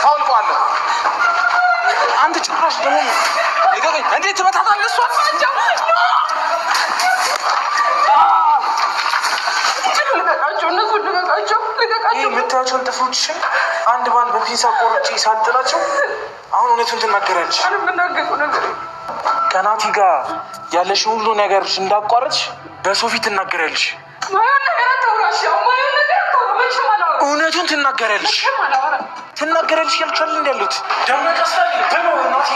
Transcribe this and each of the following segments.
ታውልቀዋለህ አንተ ጭራሽ ደግሞ ልቀቀኝ እንዴት ትመታታለህ እሷን ልቀቃቸው የምታያቸውን ጥፍሮችሽን አንድ ባንድ በፒንሳ ቆርጬ ሳልጥላቸው አሁን እውነቱን ትናገራለች ከናቲ ጋር ያለሽ ሁሉ ነገር እንዳቋረጥሽ በሰው ፊት ትናገራለሽ እውነቱን ትናገራለሽ ያልቻል እንዳሉት ደመቀስታል ናቲ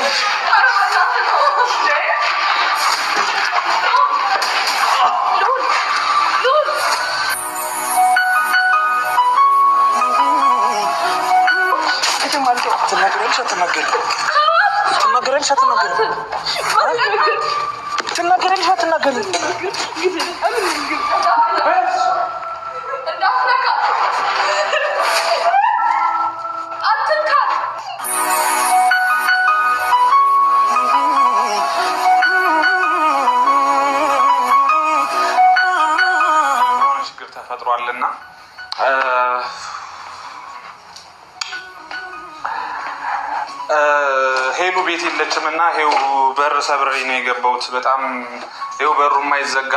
ትናገራለሽ ችግር ተፈጥሯልና ሄሉ ቤት የለችም እና ይሄው በር ሰብሬ ነው የገባሁት። በጣም ይሄው በሩ የማይዘጋ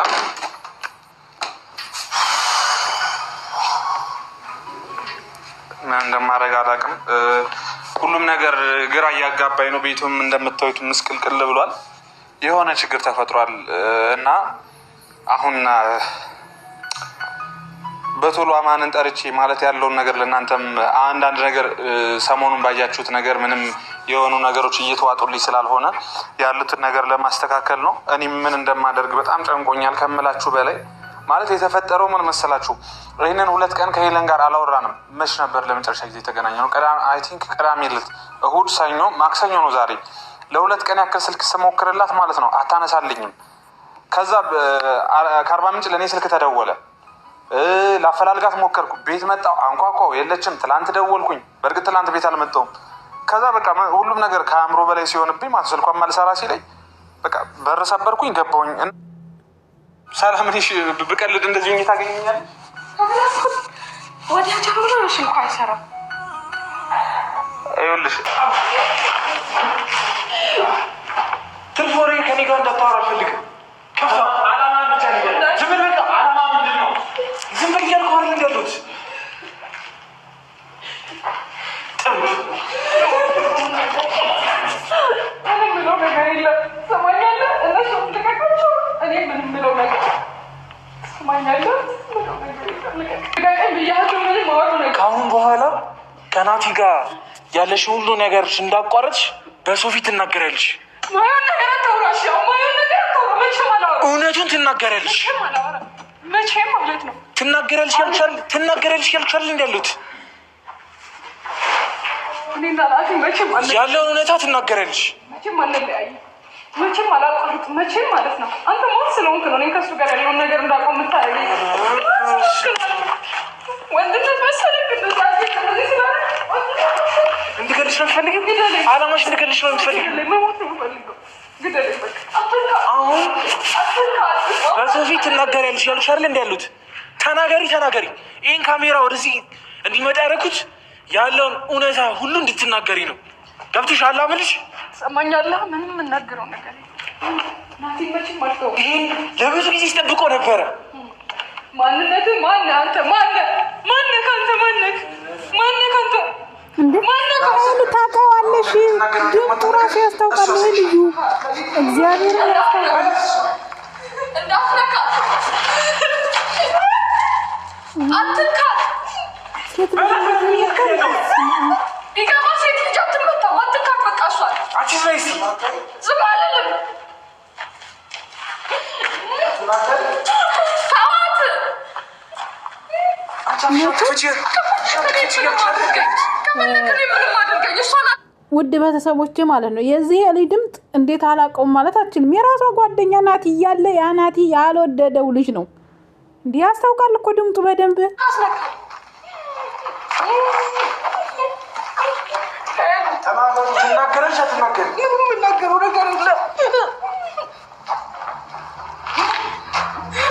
ምን እንደማደርግ አላውቅም። ሁሉም ነገር ግራ እያጋባኝ ነው። ቤቱም እንደምታዩት ምስቅልቅል ብሏል። የሆነ ችግር ተፈጥሯል እና አሁን በቶሎ አማንን ጠርቼ ማለት ያለውን ነገር ለእናንተም አንዳንድ ነገር ሰሞኑን ባያችሁት ነገር ምንም የሆኑ ነገሮች እየተዋጡልኝ ስላልሆነ ያሉትን ነገር ለማስተካከል ነው። እኔም ምን እንደማደርግ በጣም ጨንቆኛል ከምላችሁ በላይ። ማለት የተፈጠረው ምን መሰላችሁ? ይህንን 2 ቀን ከሄለን ጋር አላወራንም። መች ነበር ለመጨረሻ ጊዜ የተገናኘ ነው? አይ ቲንክ ቅዳሜ ዕለት፣ እሁድ፣ ሰኞ፣ ማክሰኞ ነው ዛሬ። ለ2 ቀን ያክል ስልክ ስሞክርላት ማለት ነው አታነሳልኝም። ከዛ ከአርባ ምንጭ ለእኔ ስልክ ተደወለ። ላፈላልጋት ሞከርኩ። ቤት መጣሁ፣ አንኳኳሁ፣ የለችም። ትላንት ደወልኩኝ። በእርግጥ ትላንት ቤት አልመጣሁም። ከዛ በቃ ሁሉም ነገር ከአእምሮ በላይ ሲሆንብኝ ማለት ስልኳን ማልሰራ ሲለኝ በቃ በር ሰበርኩኝ፣ ገባሁኝ። ሰላም ነሽ? ብቀልድ እንደዚህ ሁኚ ታገኘኛለሽ? ወዲያ ጀምሮ ነው ስልኳ አይሰራም። ይኸውልሽ ትርፍ ወሬ ከኔ ጋር እንዳታወራ አልፈልግም። አላማ ብቻ ነገር ዝም ብለህ በቃ አላማ ምንድን ነው? ዝም ብለህ እያልኩ አይደል እንዳሉት እኔ ምለው ነገር የለም። ሰማኛለህ? እነሱ ልቀቃቸው። እኔ ምንም ምለው ነገር ሰማኛለህ? ከአሁን በኋላ ከናቲ ጋር ያለሽ ሁሉ ነገር እንዳቋረጥሽ በሰው ፊት ትናገራለሽ። እውነቱን ትናገራለሽ። መቼም ማለት ነው ትናገራለሽ ያልቻል እንዳሉት ያለውን እውነታ ትናገራለሽ። መቼም አንለያይም፣ መቼም አላቋርጥም፣ መቼም ማለት ነው። አንተ ሞት ስለሆንክ ነው እኔን ከእሱ ጋር ያለውን ነገር እንዳቆም የምታደርገኝ። ወንድነት መሰለኝ እንድገልሽ ነው የምትፈልጊው? አላማሽ እንድገልሽ ነው የምትፈልጊው? መሞት ነው የምፈልገው። ግደለኝ በቃ። አሁን በሰው ፊት ትናገሪያለሽ ያሉሽ አይደል እንዲ ያሉት? ተናገሪ። ይህን ካሜራ ወደዚህ እንዲመጣ ያደረኩት ያለውን እውነታ ሁሉ እንድትናገሪ ነው። ገብቶሻል? አምልሽ ትሰማኛለህ? ምንም የምናገረው ነገር ናቲ መቼም አልተውም። ይህን ለብዙ ጊዜ ሲጠብቆ ነበረ። ማንነትህ ማነህ አንተ? ማነህ ከአንተ? ማነህ ከአንተ? አሁን ታውቀዋለሽ። ድምፁ ራሱ ያስታውቃል። ይሄ ልዩ እግዚአብሔርን ያስታውቃል። እንዳትነካት አትንካት። ሴት ልጅ ቢገባ ሴት ልጅ አትመታም። አትንካት በቃ። እሷን ዝም አልልም። ውድ ቤተሰቦች ማለት ነው የዚህ ልጅ ድምፅ እንዴት አላውቀውም ማለት አልችልም። የራሷ ጓደኛ ናቲ እያለ ያ ናቲ ያልወደደው ልጅ ነው። እንዲህ ያስታውቃል እኮ ድምፁ በደንብ። ትናገረሽ አትናገሪ? የምናገረው ነገር የለም።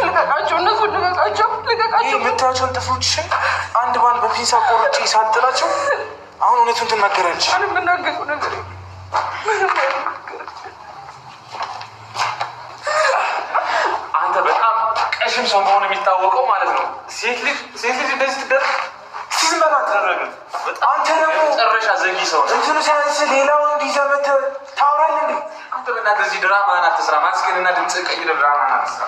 ልቀቃቸው፣ እነሱ ልቀቃቸው። የምታያቸውን ጥፍሮችሽን አንድ ባንድ በፒንሳ ቆርጬ ሳልጥላቸው አሁን እውነቱን ትናገራለች። ምንም የምናገረው ነገር አንተ በጣም ቀሽም ሰው መሆን የሚታወቀው ማለት ነው። ሴት ልጅ እንደዚህ ትደረግ ሲዝመራ ተደረገ። አንተ ደግሞ መጨረሻ ዘጊ ሰው ነው። እንትኑ ሳያንስ ሌላው እንዲዘመት ታወራለህ እንዴ? አንተ በእናትህ እዚህ ድራማ አትስራ። ማስገንና ድምፅ ቀይረ ድራማ አትስራ።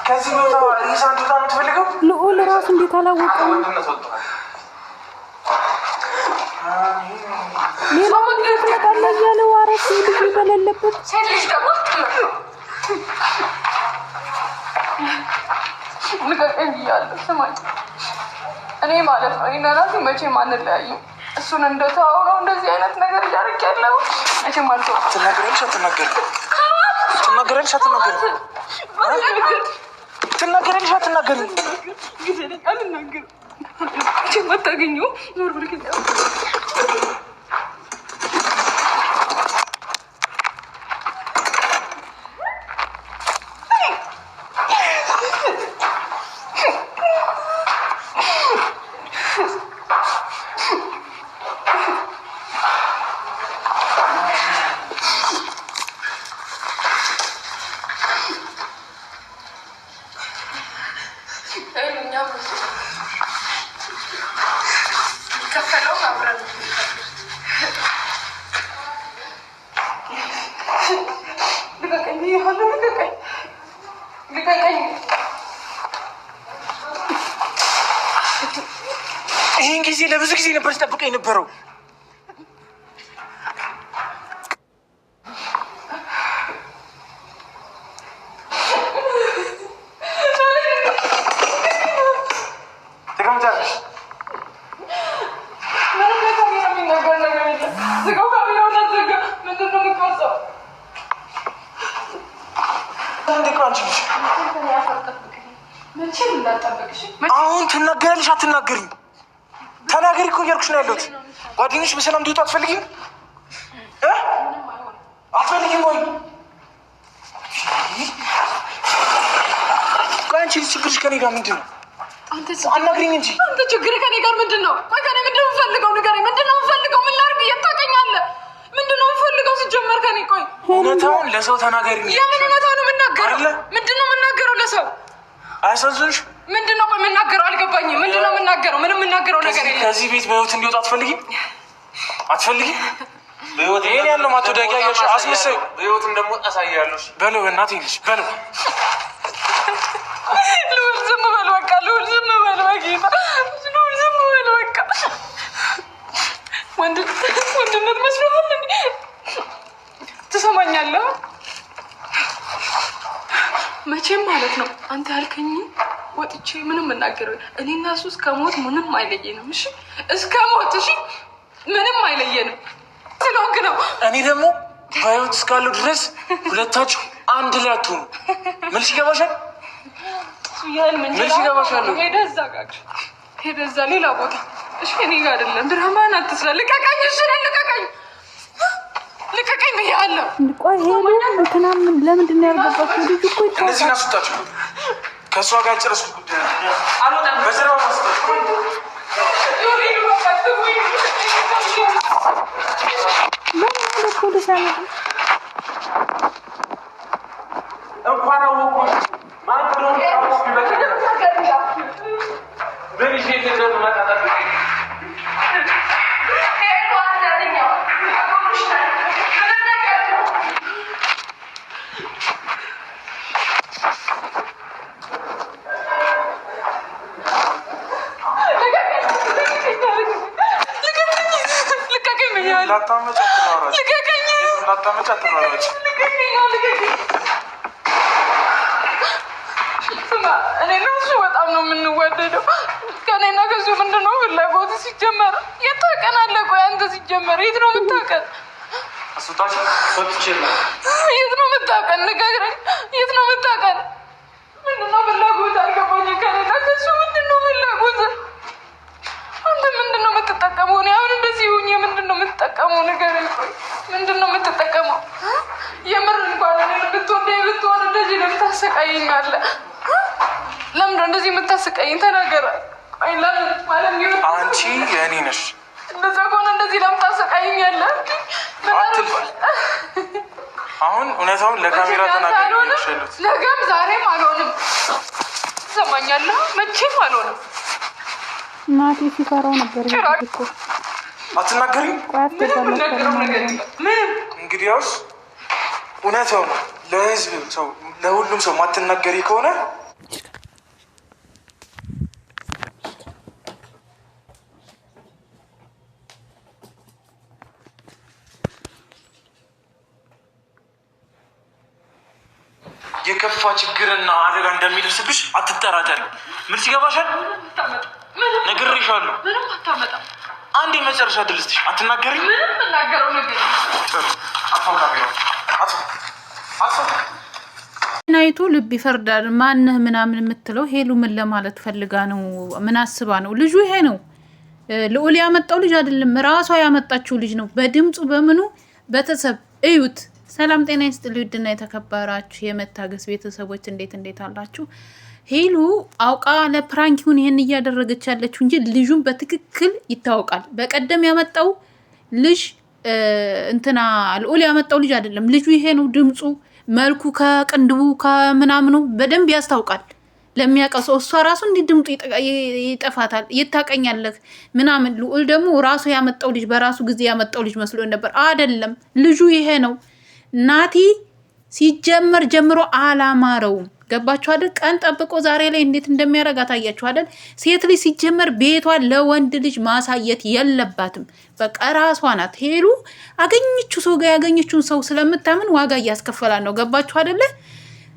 ከዚህ ቦታ ሪሳ እንድትወጣ የምትፈልገው ልዑል ራሱ እንዴት አላወቀም? ሌላ መንገድ ትመጣለ እያለ ዋረስ ልጅ በሌለበት ሴት ልጅ ደግሞ ልቀቀኝ ብያለሁ። ስማኝ እኔ ማለት ነው እኔና ራሴ መቼም አንለያይም። እሱን እንደተዋው ነው እንደዚህ አይነት ነገር እያደረግ ያለው መቼም አልተውም። ትናገራለሽ አትናገሪም? ትናገራለሽ አትናገሪም? ትናገራለሽ አትናገሪም? አልናገርም። መቼም አታገኘውም። ዞር ብለህ ይህን ጊዜ ለብዙ ጊዜ ነበር ስጠብቀ የነበረው። ተቀምጫለሽ። አሁን ትናገራለሽ አትናገሪም? ተናገሪ እኮ እያልኩሽ ነው ያለሁት። ጓደኞች በሰላም እንዲወጡ አትፈልጊም? አትፈልጊም ወይ? አንቺ ችግርሽ ከኔ ጋር ምንድን ነው? አናግሪኝ እንጂ። አንተ ችግር ከኔ ጋር ምንድን ነው? ቆይ ከኔ ምንድን ነው የምፈልገው? ንገረኝ። ምንድን ነው የምፈልገው? ምን ላድርግ? የት ታውቀኛለህ? ምንድን ነው የምፈልገው ሲጀመር ከኔ? ቆይ እውነታውን ለሰው ተናገሪ። የምን እውነታው ነው የምናገረው? ምንድን ነው የምናገረው ለሰው? አያሳዝንሽ? ምንድን ነው ቆይ የምናገረው? አልገባኝም። ምንድን ነው የምናገረው? ምንም የምናገረው ነገር የለም። ከዚህ ቤት በህይወት እንዲወጣ አትፈልጊም? አትፈልጊም? በህይወት ይሄን ያለው ማተዳጊያ ያሽ አስመሰይ በህይወትም ደግሞ አሳያለሁ። በለው በእናትህ ልጅ በለው። ልዑል ዝም በል በቃ። ልዑል ዝም በል በጌታ። ልዑል ዝም በል በቃ። ወንድነት መስሎሃል እንዴ? ትሰማኛለህ? መቼም ማለት ነው አንተ ያልከኝ ወጥቼ ምንም እናገረው እኔና እሱ እስከ ሞት ምንም አይለየንም። እሺ እስከ ሞት እሺ ምንም አይለየንም ስለሆንክ ነው። እኔ ደግሞ በህይወት እስካለሁ ድረስ ሁለታችሁ አንድ ላይ አትሆኑ። መልስ ይገባሻል? መልስ ይገባሻል? ሄደህ እዛ ሌላ ቦታ እሺ እኔ ጋር አይደለም። ድራማን አትስራ። ልቀቀኝ። እሺ ልቀቀኝ። ልቀቀኝ ብያለሁ። ቆይ ሄሎ እንትናም ለምንድን ነው ያልገባችው? ልጅ እኮ እነዚህን አስወጣችሁ። ከእሷ ጋር ጨረስኩ ጉዳይ አልወጣም። በጀርባ ማስወጣችሁ ፖሊስ አመጡ። እንኳን አወቁ ማለት ነው። እኔና እሱ በጣም ነው የምንዋደደው። ከእኔና ከሱ ምንድን ነው ፍላጎት? ሲጀመር የት ታውቀናለህ? ቆይ አንተ ሲጀመር የት ነው የምታውቀን? የት ነው የምታውቀን? ንገረኝ። የት ነው የምታውቀን? ምንድን ነው ፍላጎት? አልገባኝም። ከእኔና ከሱ ምንድን ነው ፍላጎት? አንተ ምንድን ነው የምትጠቀመው? እኔ አሁን እንደዚህ ሁኜ ምንድን ነው የምትጠቀመው? ንገረኝ። ቆይ ምንድን ነው የምትጠቀመው? የምር እንኳን እኔ ብትሆን እንደዚህ ለምን ታሰቃየኛለህ? ለምንድን ነው እንደዚህ የምታሰቃየኝ? ተናገረ። አንቺ የእኔ ነሽ። እንደዛ ከሆነ እንደዚህ ለምን ታሰቃይኛለህ? አትልባል። አሁን እውነታውን ለካሜራ ተናገር። ነገም ዛሬም አልሆንም። ትሰማኛለህ? መቼም አልሆንም። ናቲ ሲፈራው ነበር እኮ። አትናገሪም? ምንም እንግዲያውስ እውነታው ነው። ለህዝብ ሰው ለሁሉም ሰው ማትናገሪ ከሆነ የከፋ ችግርና አደጋ እንደሚደርስብሽ አትጠራጠሪ። ምን ሲገባሻል? ነግሬሻለሁ። ምንም አታመጣም። አንዴ መጨረሻ ድልስትሽ አትናገሪ። ምንም እናገረው ነገር ናይቱ ልብ ይፈርዳል። ማንህ ምናምን የምትለው ሄሉ ምን ለማለት ፈልጋ ነው? ምን አስባ ነው? ልጁ ይሄ ነው። ልዑል ያመጣው ልጅ አይደለም፣ ራሷ ያመጣችው ልጅ ነው። በድምፁ በምኑ ቤተሰብ እዩት። ሰላም ጤና ይስጥልኝ። ውድና የተከበራችሁ የመታገስ ቤተሰቦች እንዴት አላችሁ? ሄሉ አውቃ ለፕራንኪውን ይሄን እያደረገች ያለችው እንጂ ልጁን በትክክል ይታወቃል። በቀደም ያመጣው ልጅ እንትና ልዑል ያመጣው ልጅ አይደለም። ልጁ ይሄ ነው። ድምፁ፣ መልኩ፣ ከቅንድቡ ከምናምኑ በደንብ ያስታውቃል ለሚያውቀው ሰው። እሷ ራሱ እንዲህ ድምፁ ይጠፋታል። ይታቀኛለህ ምናምን። ልዑል ደግሞ ራሱ ያመጣው ልጅ በራሱ ጊዜ ያመጣው ልጅ መስሎ ነበር። አይደለም፣ ልጁ ይሄ ነው። ናቲ ሲጀመር ጀምሮ አላማረውም። ገባችሁ አይደል? ቀን ጠብቆ ዛሬ ላይ እንዴት እንደሚያረጋ ታያችሁ አይደል? ሴት ልጅ ሲጀመር ቤቷን ለወንድ ልጅ ማሳየት የለባትም። በቃ ራሷ ናት። ሄሉ አገኘችው ሰው ጋር ያገኘችውን ሰው ስለምታምን ዋጋ እያስከፈላል ነው። ገባችሁ አይደለ?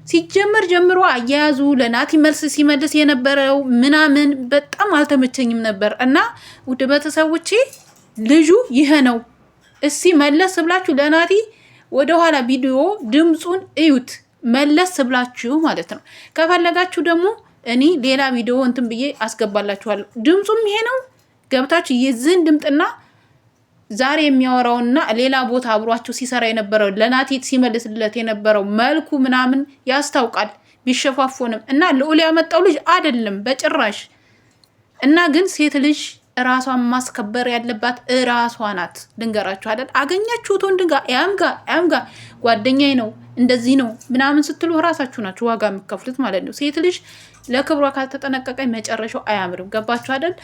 ሲጀመር ጀምሮ አያያዙ ለናቲ መልስ ሲመልስ የነበረው ምናምን በጣም አልተመቸኝም ነበር። እና ውድ ቤተሰቦቼ ልጁ ይሄ ነው። እስቲ መለስ ብላችሁ ለናቲ ወደኋላ ቪዲዮ ድምፁን እዩት፣ መለስ ብላችሁ ማለት ነው። ከፈለጋችሁ ደግሞ እኔ ሌላ ቪዲዮ እንትን ብዬ አስገባላችኋለሁ። ድምፁም ይሄ ነው። ገብታችሁ የዝን ድምጥና ዛሬ የሚያወራውና ሌላ ቦታ አብሯችሁ ሲሰራ የነበረው ለናቲ ሲመልስለት የነበረው መልኩ ምናምን ያስታውቃል። ቢሸፋፎንም እና ልዑል ያመጣው ልጅ አይደለም በጭራሽ። እና ግን ሴት ልጅ ራሷን ማስከበር ያለባት እራሷ ናት። ልንገራችሁ አይደል? አገኛችሁት ወንድ ጋር ያም ጋር ጓደኛዬ ነው እንደዚህ ነው ምናምን ስትሉ ራሳችሁ ናችሁ ዋጋ የምትከፍሉት ማለት ነው። ሴት ልጅ ለክብሯ ካልተጠነቀቀኝ መጨረሻው አያምርም። ገባችሁ አይደል?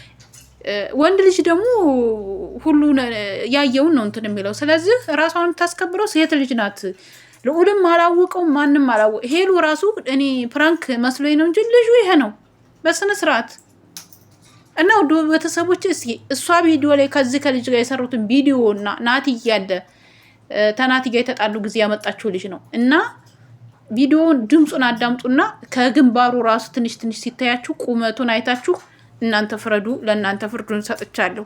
ወንድ ልጅ ደግሞ ሁሉ ያየውን ነው እንትን የሚለው። ስለዚህ ራሷን የምታስከብረው ሴት ልጅ ናት። ልዑልም አላወቀው፣ ማንም አላወቀ። ሄሉ ራሱ እኔ ፕራንክ መስሎኝ ነው እንጂ ልጁ ይሄ ነው በስነ ስርዓት። እና ወደ ቤተሰቦች እስኪ እሷ ቪዲዮ ላይ ከዚህ ከልጅ ጋር የሰሩትን ቪዲዮ እና ናቲ እያለ ተናቲ ጋር የተጣሉ ጊዜ ያመጣችው ልጅ ነው። እና ቪዲዮውን ድምፁን አዳምጡና ከግንባሩ ራሱ ትንሽ ሲታያችሁ ቁመቱን አይታችሁ እናንተ ፍረዱ። ለእናንተ ፍርዱን ሰጥቻለሁ።